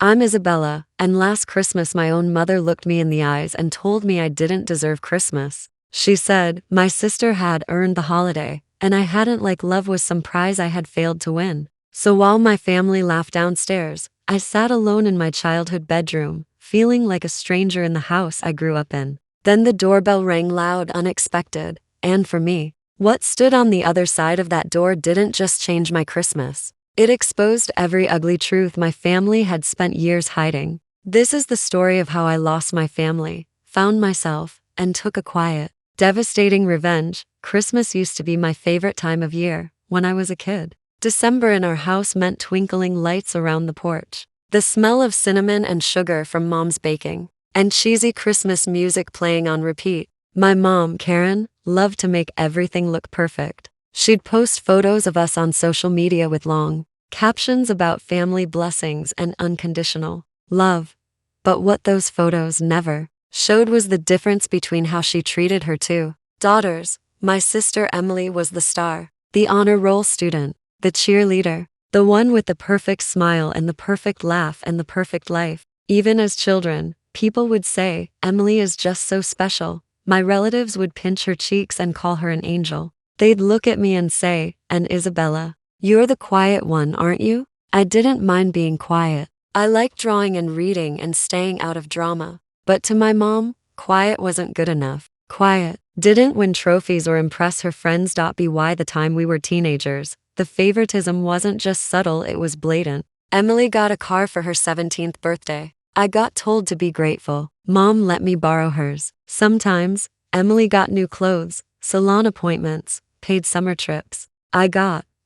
I'm Isabella, and last Christmas my own mother looked me in the eyes and told me I didn't deserve Christmas. She said my sister had earned the holiday, and I hadn't like love was some prize I had failed to win. So while my family laughed downstairs, I sat alone in my childhood bedroom, feeling like a stranger in the house I grew up in. Then the doorbell rang loud, unexpected, and for me, what stood on the other side of that door didn't just change my Christmas. It exposed every ugly truth my family had spent years hiding. This is the story of how I lost my family, found myself, and took a quiet, devastating revenge. Christmas used to be my favorite time of year when I was a kid. December in our house meant twinkling lights around the porch, the smell of cinnamon and sugar from Mom's baking, and cheesy Christmas music playing on repeat. My mom, Karen, loved to make everything look perfect. She'd post photos of us on social media with long captions about family blessings and unconditional love. But what those photos never showed was the difference between how she treated her two daughters. My sister Emily was the star, the honor roll student, the cheerleader, the one with the perfect smile and the perfect laugh and the perfect life. Even as children, people would say, "Emily is just so special." My relatives would pinch her cheeks and call her an angel. They'd look at me and say, "And Isabella, you're the quiet one, aren't you?" I didn't mind being quiet. I liked drawing and reading and staying out of drama. But to my mom, quiet wasn't good enough. Quiet didn't win trophies or impress her friends. By the time we were teenagers, the favoritism wasn't just subtle, it was blatant. Emily got a car for her 17th birthday. I got told to be grateful. Mom let me borrow hers. Sometimes, Emily got new clothes, salon appointments, paid summer trips.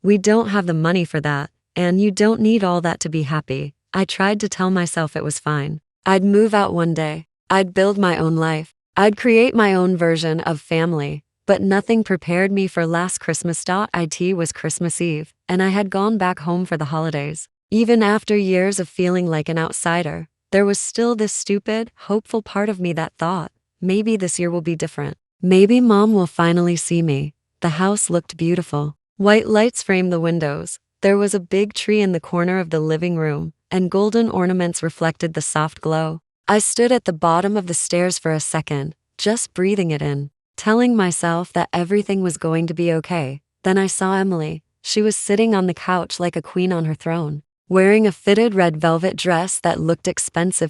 We don't have the money for that, and you don't need all that to be happy. I tried to tell myself it was fine. I'd move out one day. I'd build my own life. I'd create my own version of family. But nothing prepared me for last Christmas. It was Christmas Eve, and I had gone back home for the holidays. Even after years of feeling like an outsider, there was still this stupid, hopeful part of me that thought, maybe this year will be different. Maybe Mom will finally see me. The house looked beautiful. White lights framed the windows. There was a big tree in the corner of the living room, and golden ornaments reflected the soft glow. I stood at the bottom of the stairs for a second, just breathing it in, telling myself that everything was going to be okay. Then I saw Emily. She was sitting on the couch like a queen on her throne, wearing a fitted red velvet dress that looked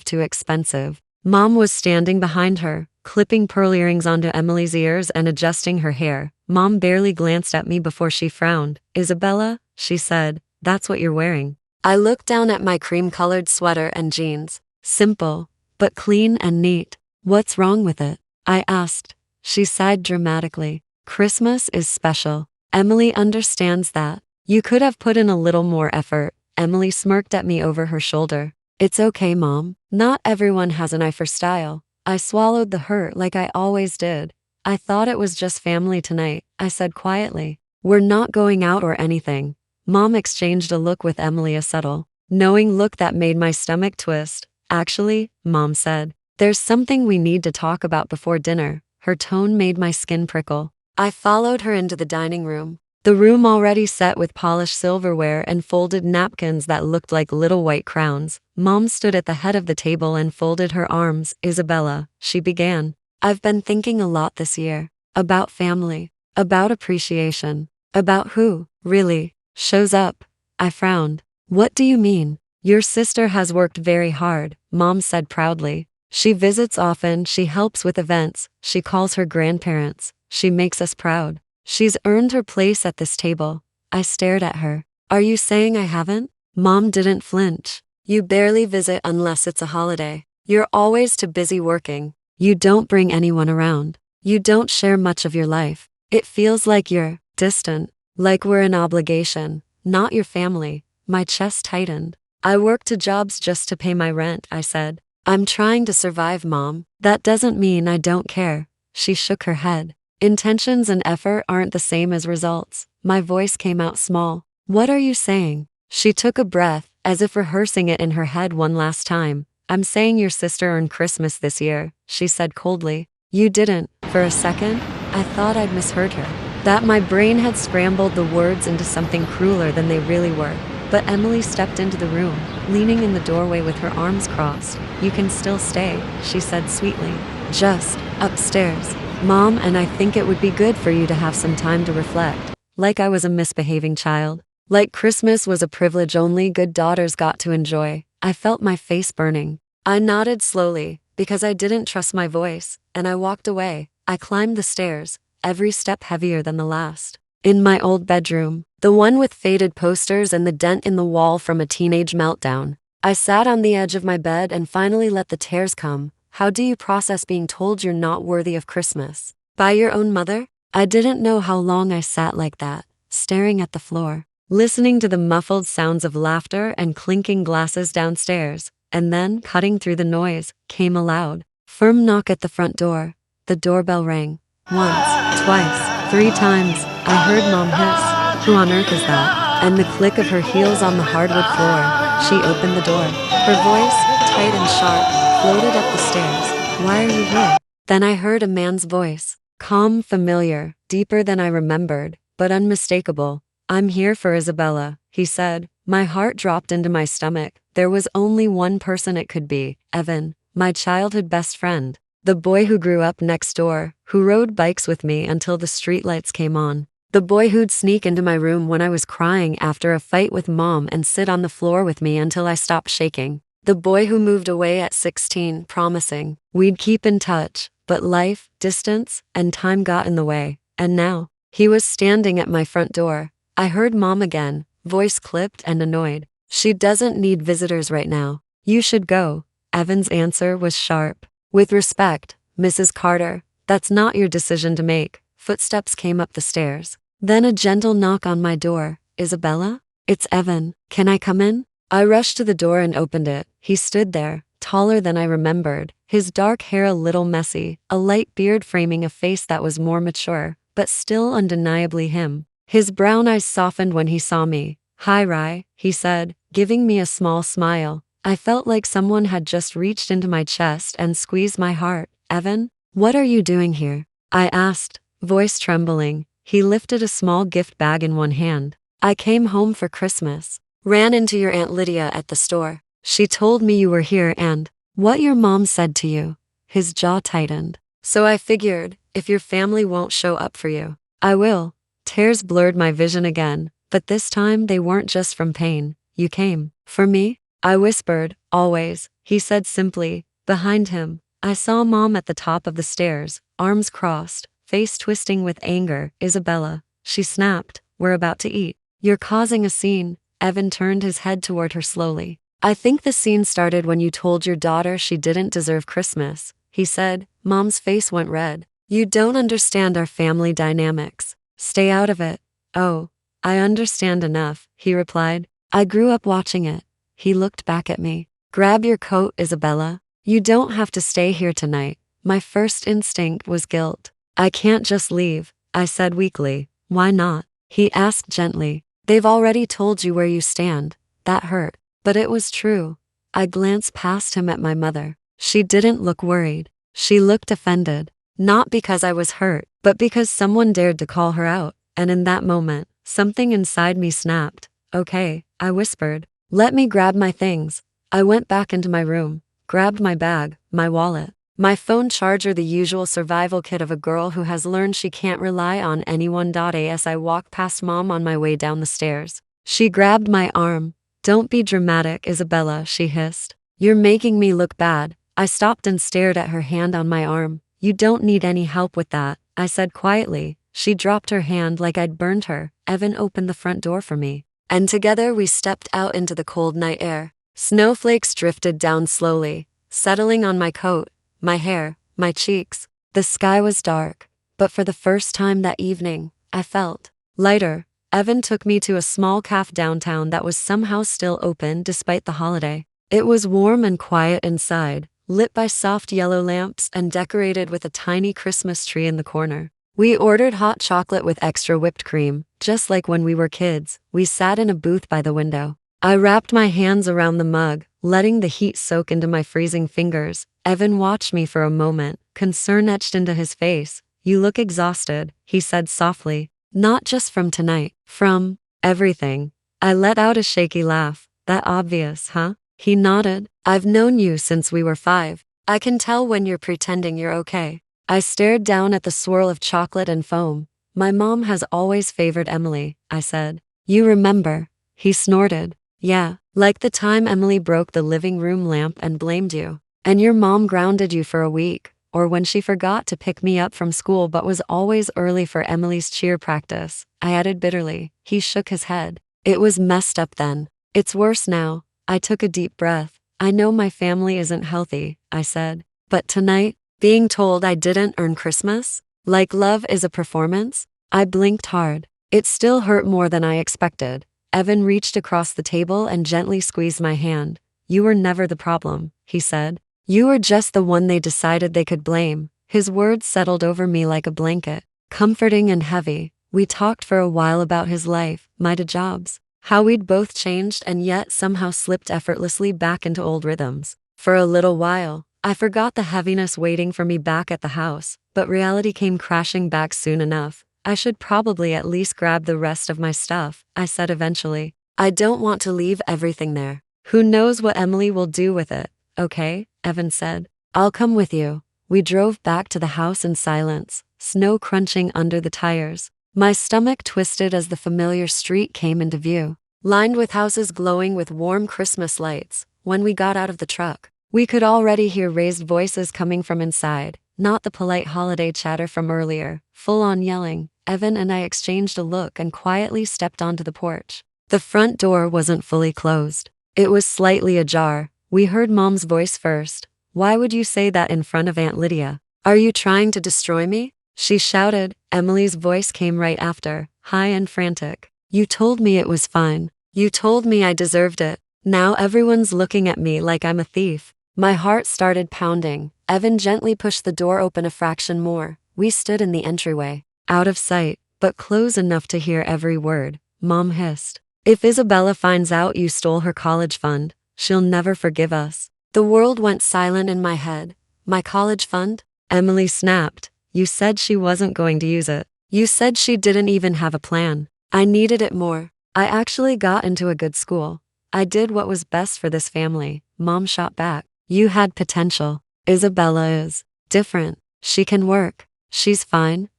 too expensive. Mom was standing behind her, clipping pearl earrings onto Emily's ears and adjusting her hair. Mom barely glanced at me before she frowned. "Isabella," she said, "that's what you're wearing." I looked down at my cream-colored sweater and jeans. Simple, but clean and neat. "What's wrong with it?" I asked. She sighed dramatically. "Christmas is special. Emily understands that. You could have put in a little more effort." Emily smirked at me over her shoulder. "It's okay, Mom. Not everyone has an eye for style." I swallowed the hurt like I always did. "I thought it was just family tonight," I said quietly. "We're not going out or anything." Mom exchanged a look with Emily, a subtle, knowing look that made my stomach twist. "Actually," Mom said, "there's something we need to talk about before dinner." Her tone made my skin prickle. I followed her into the dining room. The room already set with polished silverware and folded napkins that looked like little white crowns. Mom stood at the head of the table and folded her arms. "Isabella," she began, "I've been thinking a lot this year. About family. About appreciation. About who, really, shows up." I frowned. "What do you mean?" "Your sister has worked very hard," Mom said proudly. "She visits often, she helps with events, she calls her grandparents, she makes us proud. She's earned her place at this table." I stared at her. "Are you saying I haven't?" Mom didn't flinch. "You barely visit unless it's a holiday. You're always too busy working. You don't bring anyone around. You don't share much of your life. It feels like you're distant, like we're an obligation, not your family." My chest tightened. "I work 2 jobs just to pay my rent," I said. "I'm trying to survive, Mom. That doesn't mean I don't care." She shook her head. "Intentions and effort aren't the same as results." My voice came out small. "What are you saying?" She took a breath, as if rehearsing it in her head one last time. "I'm saying your sister earned Christmas this year," she said coldly. "You didn't." For a second, I thought I'd misheard her, that my brain had scrambled the words into something crueler than they really were. But Emily stepped into the room, leaning in the doorway with her arms crossed. "You can still stay," she said sweetly. "Just upstairs, Mom, and I think it would be good for you to have some time to reflect." Like I was a misbehaving child. Like Christmas was a privilege only good daughters got to enjoy. I felt my face burning. I nodded slowly, because I didn't trust my voice, and I walked away. I climbed the stairs, every step heavier than the last. In my old bedroom, the one with faded posters and the dent in the wall from a teenage meltdown, I sat on the edge of my bed and finally let the tears come. How do you process being told you're not worthy of Christmas? By your own mother? I didn't know how long I sat like that, staring at the floor, listening to the muffled sounds of laughter and clinking glasses downstairs, and then, cutting through the noise, came a loud, firm knock at the front door. The doorbell rang. Once, twice, 3 times. I heard Mom hiss, "Who on earth is that?" and the click of her heels on the hardwood floor. She opened the door. Her voice, tight and sharp, floated up the stairs. "Why are you here?" Then I heard a man's voice. Calm, familiar, deeper than I remembered, but unmistakable. "I'm here for Isabella," he said. My heart dropped into my stomach. There was only one person it could be, Evan, my childhood best friend. The boy who grew up next door, who rode bikes with me until the streetlights came on. The boy who'd sneak into my room when I was crying after a fight with Mom and sit on the floor with me until I stopped shaking. The boy who moved away at 16, promising we'd keep in touch. But life, distance, and time got in the way, and now, he was standing at my front door. I heard Mom again, voice clipped and annoyed. "She doesn't need visitors right now. You should go." Evan's answer was sharp. "With respect, Mrs. Carter, that's not your decision to make." Footsteps came up the stairs. Then a gentle knock on my door. "Isabella? It's Evan. Can I come in?" I rushed to the door and opened it. He stood there, taller than I remembered, his dark hair a little messy, a light beard framing a face that was more mature, but still undeniably him. His brown eyes softened when he saw me. "Hi, Rye," he said, giving me a small smile. I felt like someone had just reached into my chest and squeezed my heart. "Evan, what are you doing here?" I asked, voice trembling. He lifted a small gift bag in one hand. "I came home for Christmas. Ran into your Aunt Lydia at the store. She told me you were here and what your mom said to you." His jaw tightened. "So I figured, if your family won't show up for you, I will." Tears blurred my vision again, but this time they weren't just from pain. "You came for me?" I whispered. "Always," he said simply. Behind him, I saw Mom at the top of the stairs, arms crossed, face twisting with anger. "Isabella," she snapped, "we're about to eat. You're causing a scene." Evan turned his head toward her slowly. "I think the scene started when you told your daughter she didn't deserve Christmas," he said. Mom's face went red. "You don't understand our family dynamics. Stay out of it." "Oh, I understand enough," he replied. "I grew up watching it." He looked back at me. "Grab your coat, Isabella. You don't have to stay here tonight." My first instinct was guilt. "I can't just leave," I said weakly. "Why not?" he asked gently. "They've already told you where you stand." That hurt. But it was true. I glanced past him at my mother. She didn't look worried. She looked offended. Not because I was hurt, but because someone dared to call her out. And in that moment, something inside me snapped. "Okay," I whispered. "Let me grab my things." I went back into my room, grabbed my bag, my wallet, my phone charger, the usual survival kit of a girl who has learned she can't rely on anyone. As I walked past Mom on my way down the stairs, she grabbed my arm. "Don't be dramatic, Isabella," she hissed. "You're making me look bad." I stopped and stared at her hand on my arm. "You don't need any help with that," I said quietly. She dropped her hand like I'd burned her. Evan opened the front door for me, and together we stepped out into the cold night air. Snowflakes drifted down slowly, settling on my coat, my hair, my cheeks. The sky was dark, but for the first time that evening, I felt lighter. Evan took me to a small cafe downtown that was somehow still open despite the holiday. It was warm and quiet inside, lit by soft yellow lamps and decorated with a tiny Christmas tree in the corner. We ordered hot chocolate with extra whipped cream, just like when we were kids. We sat in a booth by the window. I wrapped my hands around the mug, letting the heat soak into my freezing fingers. Evan watched me for a moment, concern etched into his face. "You look exhausted," he said softly. "Not just from tonight, from everything." I let out a shaky laugh. That obvious, huh? He nodded. I've known you since we were 5. I can tell when you're pretending you're okay. I stared down at the swirl of chocolate and foam. My mom has always favored Emily, I said. You remember? He snorted. Yeah, like the time Emily broke the living room lamp and blamed you. And your mom grounded you for a week. Or when she forgot to pick me up from school but was always early for Emily's cheer practice, I added bitterly. He shook his head. It was messed up then. It's worse now. I took a deep breath. I know my family isn't healthy, I said. But tonight, being told I didn't earn Christmas? Like love is a performance? I blinked hard. It still hurt more than I expected. Evan reached across the table and gently squeezed my hand. You were never the problem, he said. You were just the one they decided they could blame. His words settled over me like a blanket, comforting and heavy. We talked for a while about his life, my jobs, how we'd both changed and yet somehow slipped effortlessly back into old rhythms. For a little while, I forgot the heaviness waiting for me back at the house, but reality came crashing back soon enough. I should probably at least grab the rest of my stuff, I said eventually. I don't want to leave everything there. Who knows what Emily will do with it, okay? Evan said. I'll come with you. We drove back to the house in silence, snow crunching under the tires. My stomach twisted as the familiar street came into view, lined with houses glowing with warm Christmas lights. When we got out of the truck, we could already hear raised voices coming from inside, not the polite holiday chatter from earlier, full-on yelling. Evan and I exchanged a look and quietly stepped onto the porch. The front door wasn't fully closed. It was slightly ajar. We heard Mom's voice first. Why would you say that in front of Aunt Lydia? Are you trying to destroy me? She shouted. Emily's voice came right after, high and frantic. You told me it was fine. You told me I deserved it. Now everyone's looking at me like I'm a thief. My heart started pounding. Evan gently pushed the door open a fraction more. We stood in the entryway, out of sight, but close enough to hear every word. Mom hissed. If Isabella finds out you stole her college fund, she'll never forgive us. The world went silent in my head. My college fund? Emily snapped. You said she wasn't going to use it. You said she didn't even have a plan. I needed it more. I actually got into a good school. I did what was best for this family. Mom shot back. You had potential. Isabella is different. She can work. She's fine.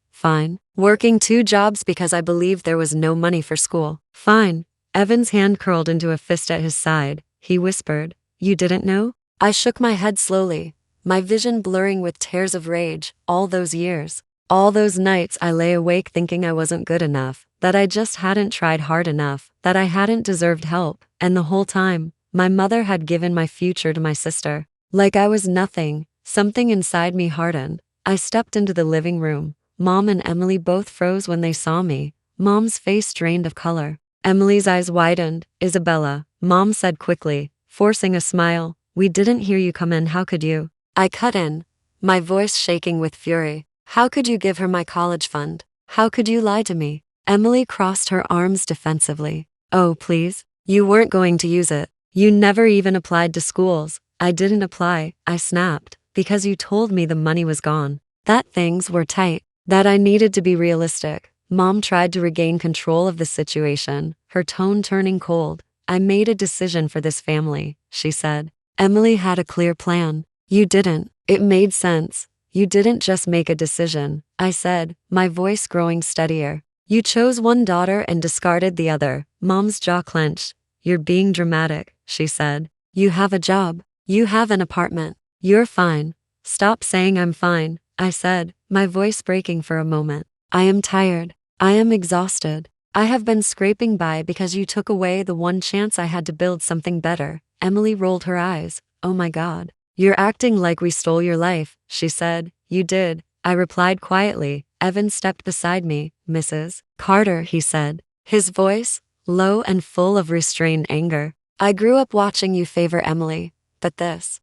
Working 2 jobs because I believed there was no money for school. Fine. Evan's hand curled into a fist at his side. He whispered, You didn't know? I shook my head slowly, my vision blurring with tears of rage. All those years, all those nights I lay awake thinking I wasn't good enough, that I just hadn't tried hard enough, that I hadn't deserved help, and the whole time, my mother had given my future to my sister. Like I was nothing. Something inside me hardened. I stepped into the living room. Mom and Emily both froze when they saw me. Mom's face drained of color. Emily's eyes widened. Isabella, Mom said quickly, forcing a smile. We didn't hear you come in, how could you? I cut in, my voice shaking with fury. How could you give her my college fund? How could you lie to me? Emily crossed her arms defensively. Oh, please. You weren't going to use it. You never even applied to schools. I didn't apply, I snapped, because you told me the money was gone. That things were tight. That I needed to be realistic. Mom tried to regain control of the situation, her tone turning cold. I made a decision for this family, she said. Emily had a clear plan. You didn't. It made sense. You didn't just make a decision, I said, my voice growing steadier. You chose one daughter and discarded the other. Mom's jaw clenched. You're being dramatic, she said. You have a job. You have an apartment. You're fine. Stop saying I'm fine, I said, my voice breaking for a moment. I am tired. I am exhausted. I have been scraping by because you took away the one chance I had to build something better. Emily rolled her eyes. Oh my God. You're acting like we stole your life, she said. You did, I replied quietly. Evan stepped beside me. Mrs. Carter, he said, his voice low and full of restrained anger. I grew up watching you favor Emily, but this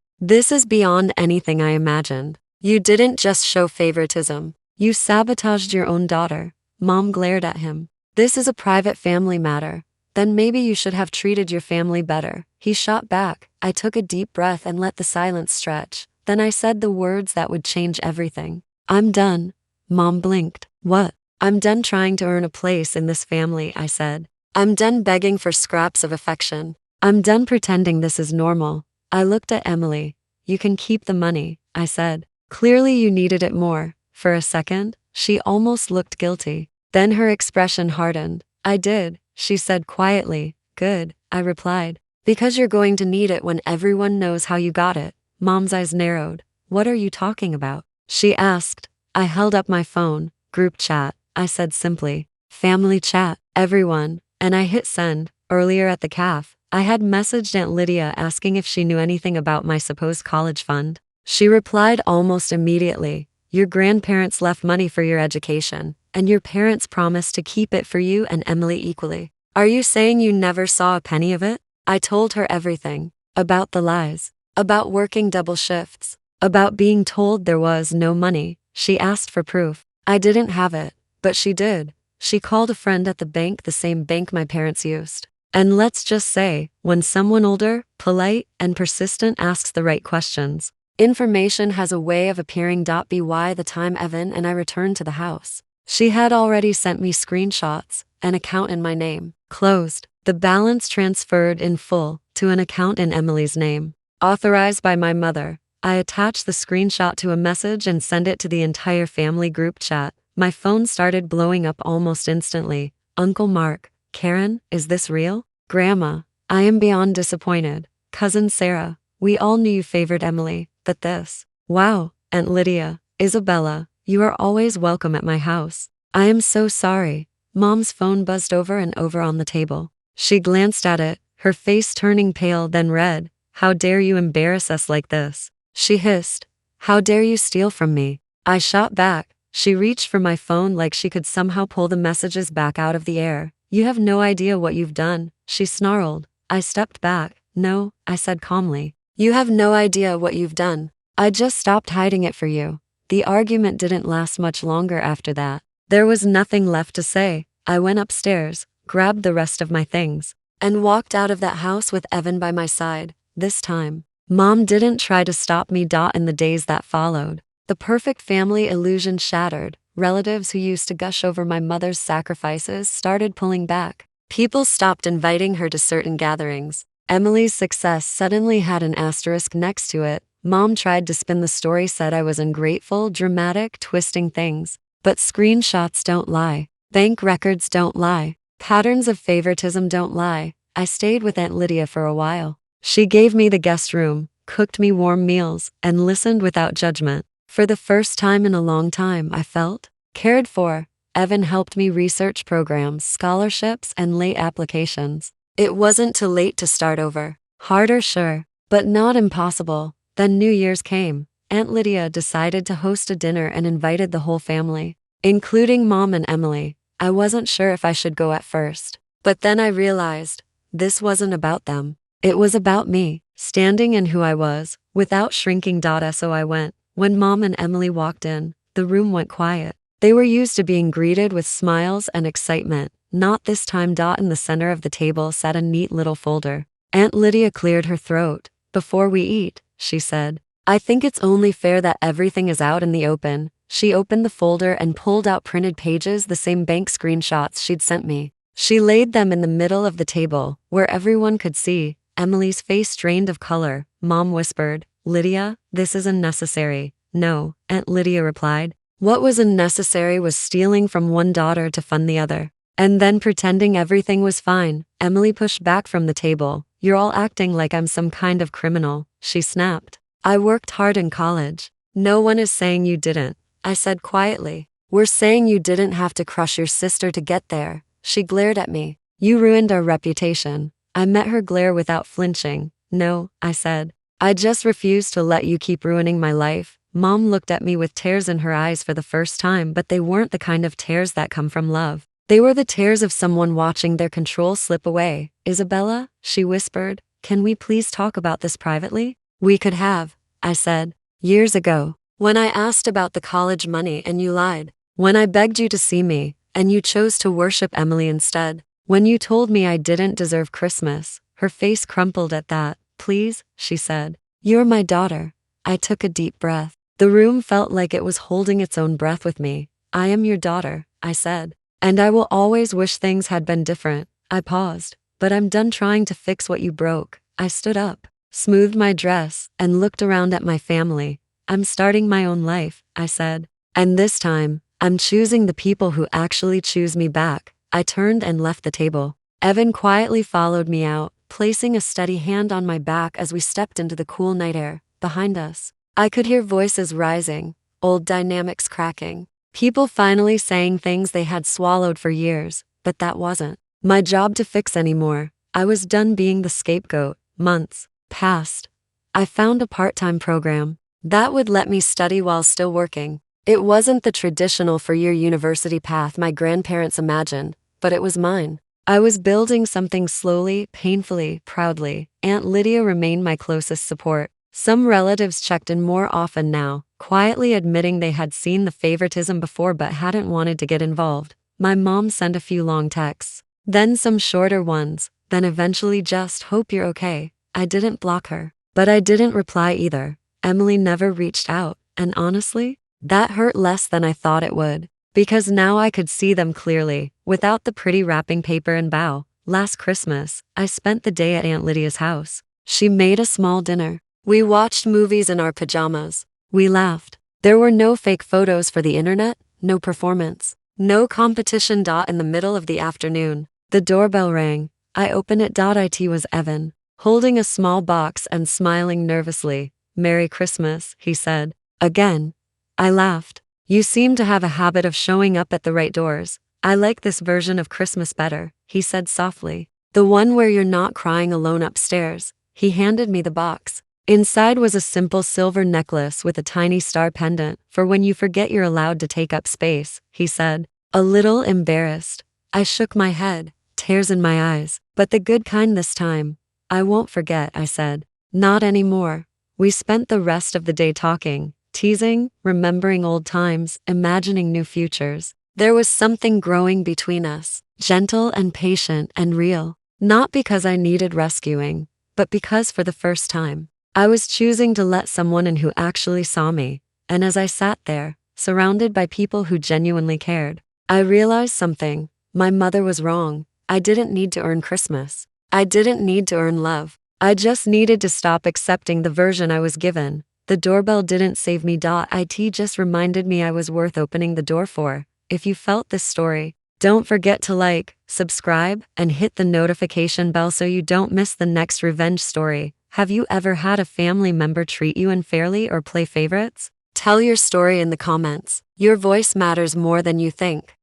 is beyond anything I imagined. You didn't just show favoritism. You sabotaged your own daughter. Mom glared at him. This is a private family matter. Then maybe you should have treated your family better. He shot back. I took a deep breath and let the silence stretch. Then I said the words that would change everything. I'm done. Mom blinked. What? I'm done trying to earn a place in this family, I said. I'm done begging for scraps of affection. I'm done pretending this is normal. I looked at Emily. You can keep the money, I said. Clearly you needed it more. For a second, she almost looked guilty. Then her expression hardened. I did, she said quietly. Good, I replied. Because you're going to need it when everyone knows how you got it. Mom's eyes narrowed. What are you talking about? She asked. I held up my phone. Group chat, I said simply. Family chat, everyone. And I hit send. Earlier at the caf, I had messaged Aunt Lydia asking if she knew anything about my supposed college fund. She replied almost immediately. Your grandparents left money for your education, and your parents promised to keep it for you and Emily equally. Are you saying you never saw a penny of it? I told her everything. About the lies. About working double shifts. About being told there was no money. She asked for proof. I didn't have it, but she did. She called a friend at the bank, the same bank my parents used. And let's just say, when someone older, polite, and persistent asks the right questions, information has a way of appearing. By the time Evan and I returned to the house, she had already sent me screenshots, an account in my name, closed, the balance transferred in full, to an account in Emily's name, authorized by my mother. I attached the screenshot to a message and sent it to the entire family group chat. My phone started blowing up almost instantly. Uncle Mark, Karen, is this real? Grandma, I am beyond disappointed. Cousin Sarah, we all knew you favored Emily, but this. Wow, Aunt Lydia, Isabella, you are always welcome at my house. I am so sorry. Mom's phone buzzed over and over on the table. She glanced at it, her face turning pale then red. How dare you embarrass us like this? She hissed. How dare you steal from me? I shot back. She reached for my phone like she could somehow pull the messages back out of the air. You have no idea what you've done, she snarled. I stepped back. No, I said calmly. You have no idea what you've done. I just stopped hiding it for you. The argument didn't last much longer after that. There was nothing left to say. I went upstairs, grabbed the rest of my things, and walked out of that house with Evan by my side. This time, Mom didn't try to stop me. In the days that followed, the perfect family illusion shattered. Relatives who used to gush over my mother's sacrifices started pulling back. People stopped inviting her to certain gatherings. Emily's success suddenly had an asterisk next to it. Mom tried to spin the story, said I was ungrateful, dramatic, twisting things. But screenshots don't lie. Bank records don't lie. Patterns of favoritism don't lie. I stayed with Aunt Lydia for a while. She gave me the guest room, cooked me warm meals, and listened without judgment. For the first time in a long time, I felt cared for. Evan helped me research programs, scholarships, and late applications. It wasn't too late to start over. Harder, sure, but not impossible. Then New Year's came. Aunt Lydia decided to host a dinner and invited the whole family, including Mom and Emily. I wasn't sure if I should go at first, but then I realized this wasn't about them. It was about me, standing in who I was, without shrinking. So I went. When Mom and Emily walked in, the room went quiet. They were used to being greeted with smiles and excitement. Not this time. In the center of the table sat a neat little folder. Aunt Lydia cleared her throat. Before we eat, she said, I think it's only fair that everything is out in the open. She opened the folder and pulled out printed pages, the same bank screenshots she'd sent me. She laid them in the middle of the table, where everyone could see. Emily's face drained of color. Mom whispered, Lydia, this is unnecessary. No, Aunt Lydia replied. What was unnecessary was stealing from one daughter to fund the other, and then pretending everything was fine. Emily pushed back from the table. You're all acting like I'm some kind of criminal, she snapped. I worked hard in college. No one is saying you didn't, I said quietly. We're saying you didn't have to crush your sister to get there. She glared at me. You ruined our reputation. I met her glare without flinching. No, I said. I just refuse to let you keep ruining my life. Mom looked at me with tears in her eyes for the first time, but they weren't the kind of tears that come from love. They were the tears of someone watching their control slip away. Isabella, she whispered, can we please talk about this privately? We could have, I said, years ago, when I asked about the college money and you lied. When I begged you to see me, and you chose to worship Emily instead. When you told me I didn't deserve Christmas. Her face crumpled at that. Please, she said. You're my daughter. I took a deep breath. The room felt like it was holding its own breath with me. I am your daughter, I said. And I will always wish things had been different. I paused. But I'm done trying to fix what you broke. I stood up, smoothed my dress, and looked around at my family. I'm starting my own life, I said. And this time, I'm choosing the people who actually choose me back. I turned and left the table. Evan quietly followed me out, placing a steady hand on my back as we stepped into the cool night air. Behind us, I could hear voices rising, old dynamics cracking. People finally saying things they had swallowed for years, but that wasn't my job to fix anymore. I was done being the scapegoat. Months passed. I found a part-time program that would let me study while still working. It wasn't the traditional four-year university path my grandparents imagined, but it was mine. I was building something slowly, painfully, proudly. Aunt Lydia remained my closest support. Some relatives checked in more often now, quietly admitting they had seen the favoritism before but hadn't wanted to get involved. My mom sent a few long texts, then some shorter ones, then eventually just "hope you're okay." I didn't block her, but I didn't reply either. Emily never reached out, and honestly, that hurt less than I thought it would, because now I could see them clearly, without the pretty wrapping paper and bow. Last Christmas, I spent the day at Aunt Lydia's house. She made a small dinner. We watched movies in our pajamas. We laughed. There were no fake photos for the internet, no performance, no competition. In the middle of the afternoon, the doorbell rang. I opened it. It was Evan, holding a small box and smiling nervously. "Merry Christmas," he said. Again. I laughed. "You seem to have a habit of showing up at the right doors. I like this version of Christmas better," he said softly. "The one where you're not crying alone upstairs." He handed me the box. Inside was a simple silver necklace with a tiny star pendant, "for when you forget you're allowed to take up space," he said. A little embarrassed, I shook my head, tears in my eyes. "But the good kind this time." "I won't forget," I said. "Not anymore." We spent the rest of the day talking, teasing, remembering old times, imagining new futures. There was something growing between us, gentle and patient and real. Not because I needed rescuing, but because for the first time, I was choosing to let someone in who actually saw me. And as I sat there, surrounded by people who genuinely cared, I realized something. My mother was wrong. I didn't need to earn Christmas. I didn't need to earn love. I just needed to stop accepting the version I was given. The doorbell didn't save me. It just reminded me I was worth opening the door for. If you felt this story, don't forget to like, subscribe, and hit the notification bell so you don't miss the next revenge story. Have you ever had a family member treat you unfairly or play favorites? Tell your story in the comments. Your voice matters more than you think.